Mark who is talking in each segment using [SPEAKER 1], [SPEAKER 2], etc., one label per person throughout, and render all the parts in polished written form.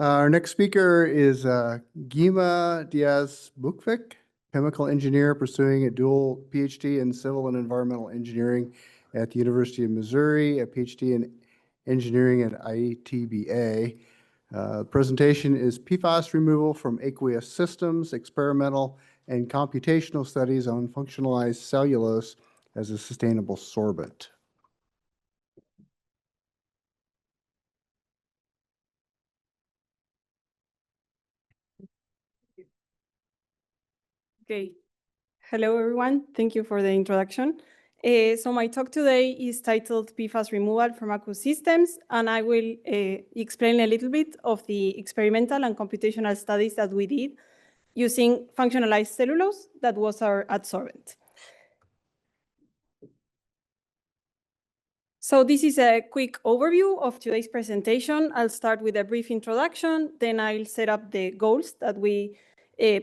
[SPEAKER 1] Our next speaker is Gema Diaz Bukvic, chemical engineer pursuing a dual PhD in civil and environmental engineering at the University of Missouri, a PhD in engineering at ITBA. Presentation is PFAS removal from aqueous systems, experimental and computational studies on functionalized cellulose as a sustainable sorbent.
[SPEAKER 2] Okay. Hello, everyone. Thank you for the introduction. So my talk today is titled PFAS Removal from Aqueous Systems, and I will explain a little bit of the experimental and computational studies that we did using functionalized cellulose that was our adsorbent. So this is a quick overview of today's presentation. I'll start with a brief introduction, then I'll set up the goals that we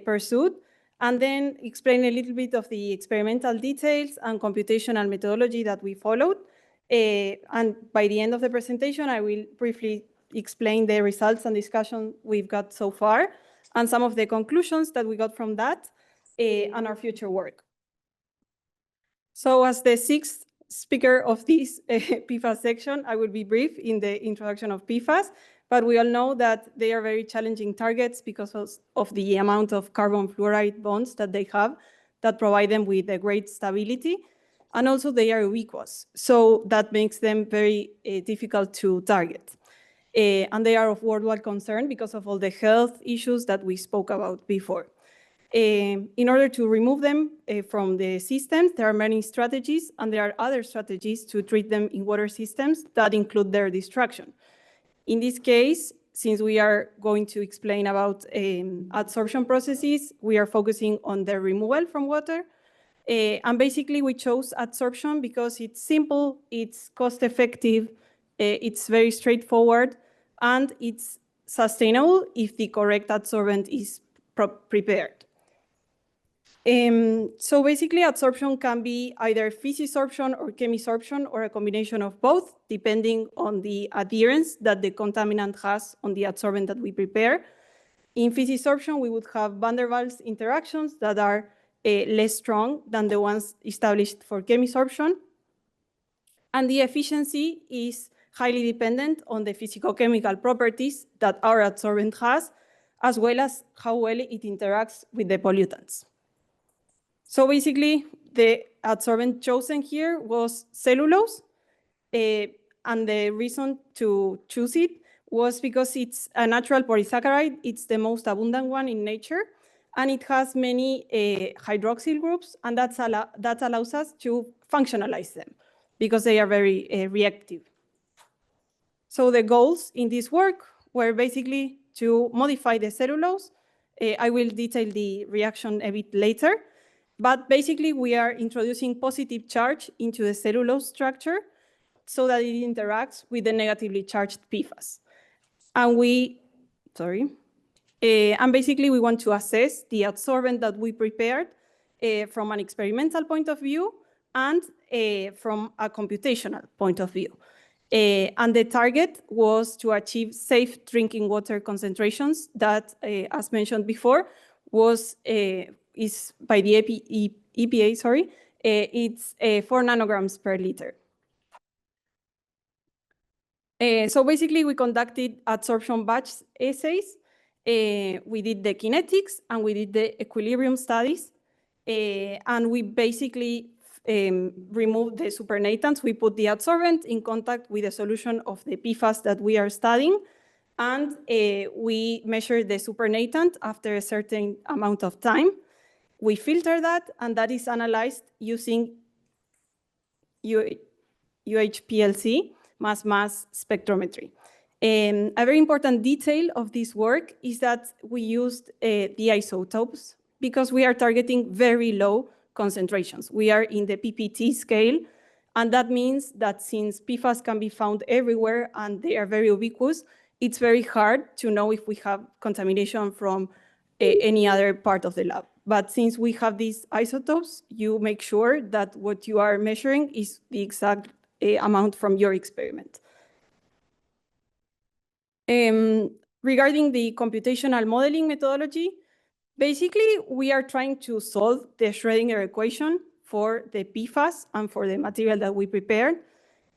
[SPEAKER 2] pursued, and then explain a little bit of the experimental details and computational methodology that we followed. And by the end of the presentation, I will briefly explain the results and discussion we've got so far, and some of the conclusions that we got from that, and our future work. So as the sixth speaker of this PFAS section, I will be brief in the introduction of PFAS, but we all know that they are very challenging targets because of the amount of carbon fluoride bonds that they have that provide them with a great stability, and also they are ubiquitous, so that makes them very difficult to target. And they are of worldwide concern because of all the health issues that we spoke about before. In order to remove them from the systems, there are many strategies, and there are other strategies to treat them in water systems that include their destruction. In this case, since we are going to explain about adsorption processes, we are focusing on their removal from water. And basically, we chose adsorption because it's simple, it's cost-effective, it's very straightforward, and it's sustainable if the correct adsorbent is prepared. So basically, adsorption can be either physisorption or chemisorption or a combination of both, depending on the adherence that the contaminant has on the adsorbent that we prepare. In physisorption, we would have van der Waals interactions that are less strong than the ones established for chemisorption. And the efficiency is highly dependent on the physicochemical properties that our adsorbent has, as well as how well it interacts with the pollutants. So basically, the adsorbent chosen here was cellulose, and the reason to choose it was because it's a natural polysaccharide. It's the most abundant one in nature, and it has many hydroxyl groups, and that allows us to functionalize them because they are very reactive. So the goals in this work were basically to modify the cellulose. I will detail the reaction a bit later. But basically, we are introducing positive charge into the cellulose structure so that it interacts with the negatively charged PFAS. And basically, we want to assess the adsorbent that we prepared from an experimental point of view and from a computational point of view. And the target was to achieve safe drinking water concentrations that, as mentioned before, is by the EPA, it's 4 nanograms per liter. So basically, we conducted adsorption batch assays. We did the kinetics, and we did the equilibrium studies. And we basically removed the supernatants. We put the adsorbent in contact with a solution of the PFAS that we are studying. And we measured the supernatant after a certain amount of time. We filter that, and that is analyzed using UHPLC, mass spectrometry. A very important detail of this work is that we used the isotopes because we are targeting very low concentrations. We are in the PPT scale, and that means that since PFAS can be found everywhere and they are very ubiquitous, it's very hard to know if we have contamination from any other part of the lab. But since we have these isotopes, you make sure that what you are measuring is the exact amount from your experiment. Regarding the computational modeling methodology, basically, we are trying to solve the Schrödinger equation for the PFAS and for the material that we prepared.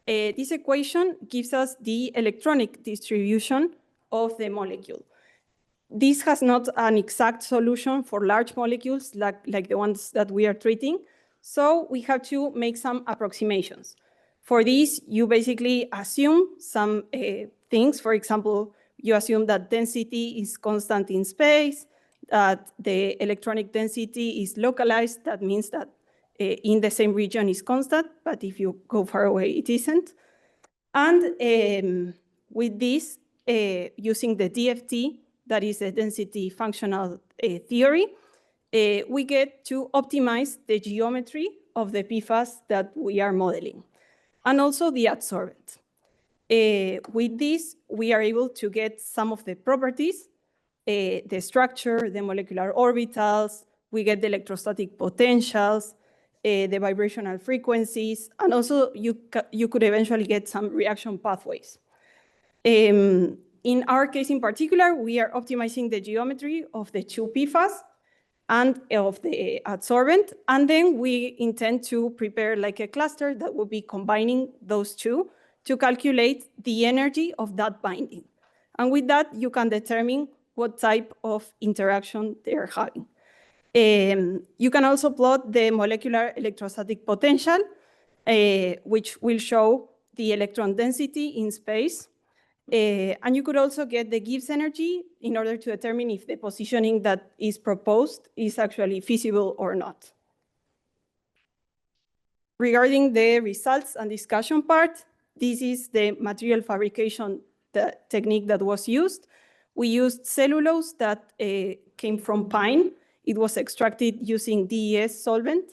[SPEAKER 2] This equation gives us the electronic distribution of the molecule. This has not an exact solution for large molecules like the ones that we are treating, so we have to make some approximations. For this, you basically assume some things. For example, you assume that density is constant in space, that the electronic density is localized. That means that in the same region is constant, but if you go far away, it isn't. And with this, using the DFT, that is a density functional theory, we get to optimize the geometry of the PFAS that we are modeling, and also the adsorbent. With this, we are able to get some of the properties, the structure, the molecular orbitals, we get the electrostatic potentials, the vibrational frequencies, and also you could eventually get some reaction pathways. In our case in particular, we are optimizing the geometry of the two PFAS and of the adsorbent, and then we intend to prepare like a cluster that will be combining those two to calculate the energy of that binding. And with that, you can determine what type of interaction they're having. You can also plot the molecular electrostatic potential, which will show the electron density in space. And you could also get the Gibbs energy in order to determine if the positioning that is proposed is actually feasible or not. Regarding the results and discussion part, this is the material fabrication technique that was used. We used cellulose that came from pine. It was extracted using DES solvent.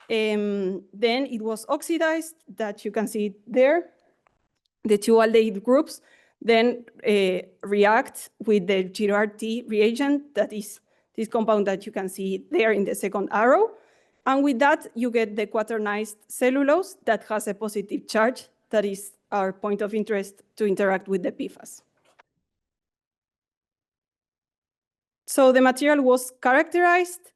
[SPEAKER 2] Then it was oxidized, that you can see there. The two aldehyde groups then react with the Girard-T reagent, that is this compound that you can see there in the second arrow. And with that, you get the quaternized cellulose that has a positive charge. That is our point of interest to interact with the PFAS. So the material was characterized.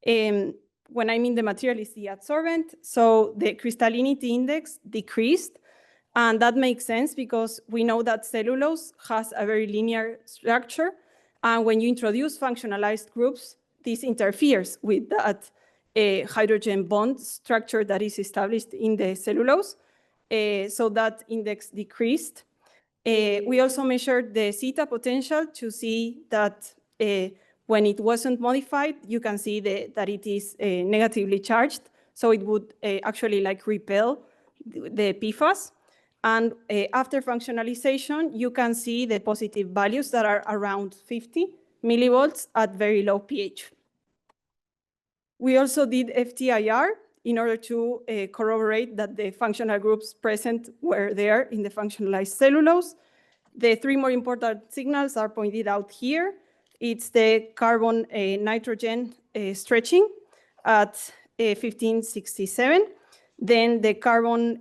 [SPEAKER 2] When I mean the material is the adsorbent, so the crystallinity index decreased. And that makes sense because we know that cellulose has a very linear structure. And when you introduce functionalized groups, this interferes with that hydrogen bond structure that is established in the cellulose. So that index decreased. We also measured the zeta potential to see that when it wasn't modified, you can see that it is negatively charged. So it would actually like repel the PFAS. And after functionalization, you can see the positive values that are around 50 millivolts at very low pH. We also did FTIR in order to corroborate that the functional groups present were there in the functionalized cellulose. The three more important signals are pointed out here. It's the carbon-nitrogen stretching at 1567. Then the carbon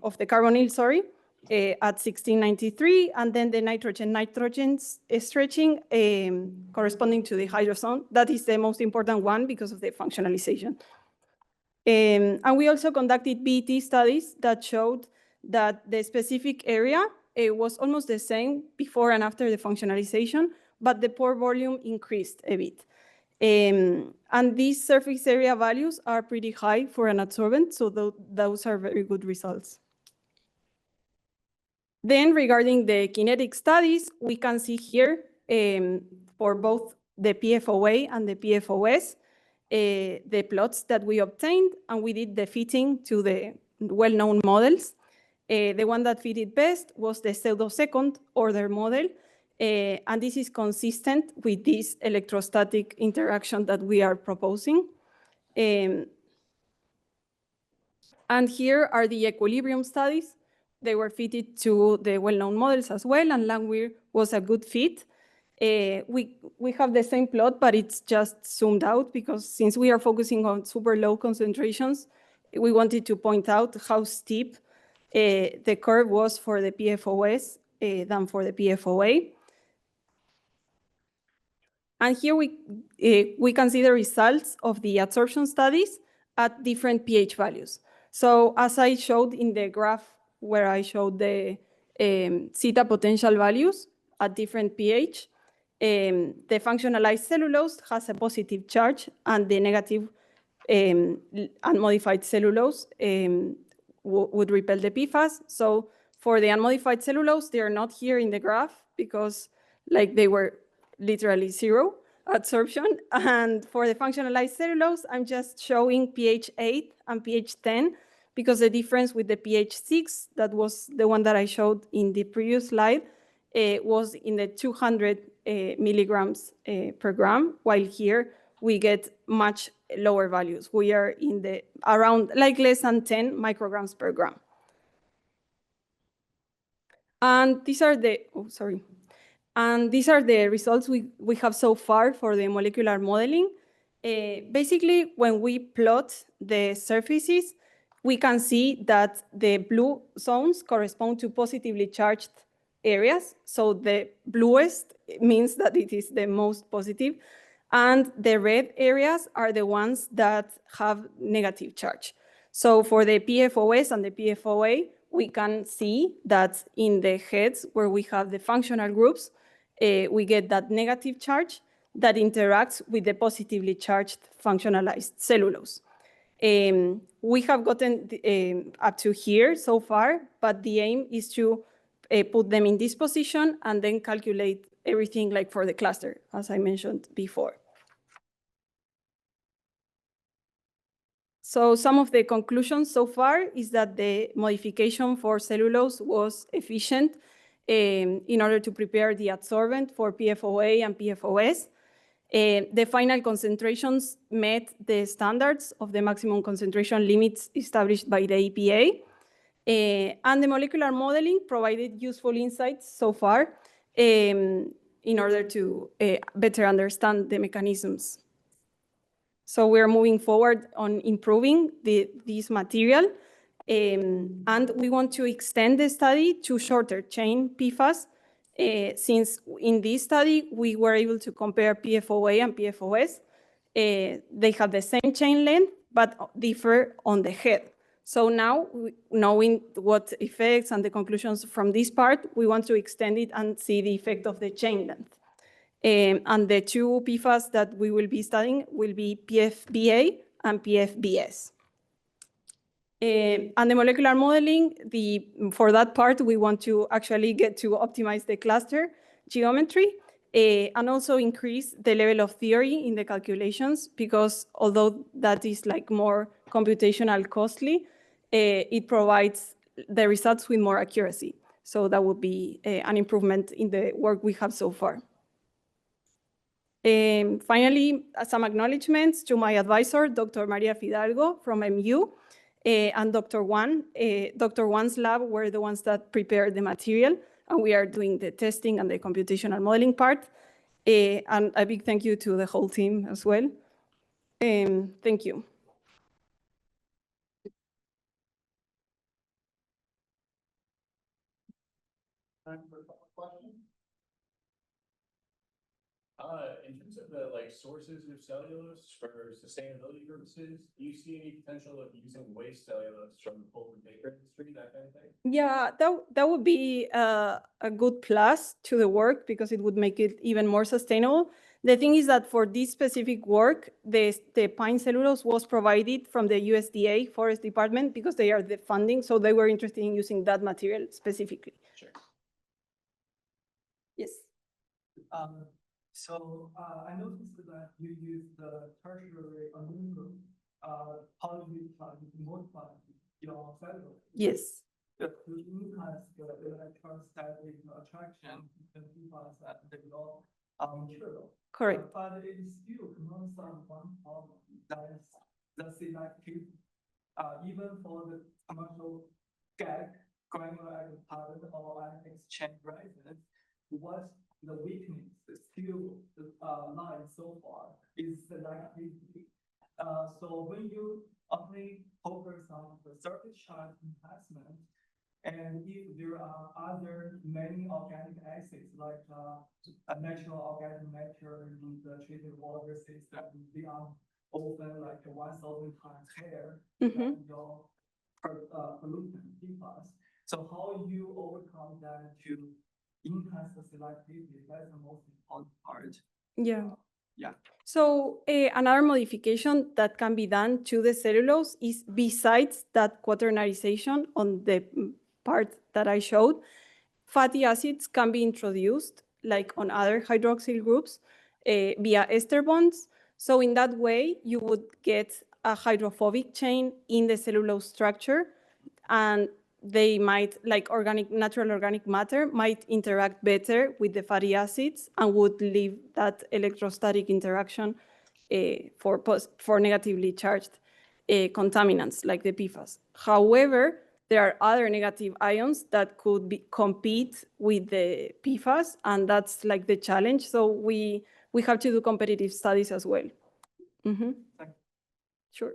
[SPEAKER 2] of the carbonyl, at 1693, and then the nitrogen-nitrogen stretching corresponding to the hydrozone. That is the most important one because of the functionalization. And we also conducted BET studies that showed that the specific area was almost the same before and after the functionalization, but the pore volume increased a bit. And these surface area values are pretty high for an adsorbent, so those are very good results. Then regarding the kinetic studies, we can see here for both the PFOA and the PFOS, the plots that we obtained, and we did the fitting to the well-known models. The one that fitted best was the pseudo-second order model, and this is consistent with this electrostatic interaction that we are proposing. And here are the equilibrium studies. They were fitted to the well-known models as well, and Langmuir was a good fit. We have the same plot, but it's just zoomed out because since we are focusing on super low concentrations, we wanted to point out how steep the curve was for the PFOS than for the PFOA. And here we can see the results of the adsorption studies at different pH values. So as I showed in the graph where I showed the zeta potential values at different pH, the functionalized cellulose has a positive charge and the negative unmodified cellulose would repel the PFAS. So for the unmodified cellulose, they are not here in the graph because like they were literally zero adsorption. And for the functionalized cellulose, I'm just showing pH 8 and pH 10 because the difference with the pH 6, that was the one that I showed in the previous slide, was in the 200 milligrams per gram, while here we get much lower values. We are in the around like less than 10 micrograms per gram. And these are the, And these are the results we have so far for the molecular modeling. Basically, when we plot the surfaces, we can see that the blue zones correspond to positively charged areas. So the bluest means that it is the most positive. And the red areas are the ones that have negative charge. So for the PFOS and the PFOA, we can see that in the heads where we have the functional groups, we get that negative charge that interacts with the positively charged functionalized cellulose. We have gotten up to here so far, but the aim is to put them in this position and then calculate everything like for the cluster, as I mentioned before. So some of the conclusions so far is that the modification for cellulose was efficient in order to prepare the adsorbent for PFOA and PFOS. The final concentrations met the standards of the maximum concentration limits established by the EPA. And the molecular modeling provided useful insights so far in order to better understand the mechanisms. So we're moving forward on improving this material. And we want to extend the study to shorter chain PFAS, since in this study, we were able to compare PFOA and PFOS. They have the same chain length, but differ on the head. So now, knowing what effects and the conclusions from this part, we want to extend it and see the effect of the chain length. And the two PFAS that we will be studying will be PFBA and PFBS. And the molecular modeling, for that part, we want to actually get to optimize the cluster geometry and also increase the level of theory in the calculations, because although that is like more computational costly, it provides the results with more accuracy. So that would be an improvement in the work we have so far. Finally, some acknowledgements to my advisor, Dr. Maria Fidalgo from MU, and Dr. Juan. Dr. Juan's lab were the ones that prepared the material, and we are doing the testing and the computational modeling part. And a big thank you to the whole team as well. Thank you.
[SPEAKER 3] Time for a couple questions. In terms of the sources of cellulose for sustainability purposes, do you see any potential of using waste cellulose from the pulp and paper industry, that kind of thing?
[SPEAKER 2] Yeah, that would be a good plus to the work because it would make it even more sustainable. The thing is that for this specific work, the pine cellulose was provided from the USDA Forest Department because they are the funding, so they were interested in using that material specifically.
[SPEAKER 3] Sure.
[SPEAKER 2] Yes.
[SPEAKER 4] I noticed that you use the tertiary aluminum polymer to modify your cellulose.
[SPEAKER 2] Yes.
[SPEAKER 4] To enhance the electrostatic attraction between PFAS and the raw material.
[SPEAKER 2] Correct.
[SPEAKER 4] But it is still not one problem that the selective, even for the commercial granular powder or exchange resin, what the weakness still lies so far is selectivity. So when you only focus on the surface charge enhancement, and And if there are other many organic acids like a natural organic matter in the treated water system, they are often like 1,000 times higher than your pollutant PFAS. So how you overcome that to enhance the selectivity? That's the most important part.
[SPEAKER 2] Yeah.
[SPEAKER 4] Yeah.
[SPEAKER 2] So another modification that can be done to the cellulose is, besides that quaternarization on the part that I showed, fatty acids can be introduced, like on other hydroxyl groups, via ester bonds. So in that way, you would get a hydrophobic chain in the cellulose structure, and they might, like natural organic matter, might interact better with the fatty acids and would leave that electrostatic interaction for negatively charged contaminants like the PFAS. However, there are other negative ions that could compete with the PFAS, and that's like the challenge. So we have to do competitive studies as well.
[SPEAKER 4] Thank you.
[SPEAKER 2] Sure.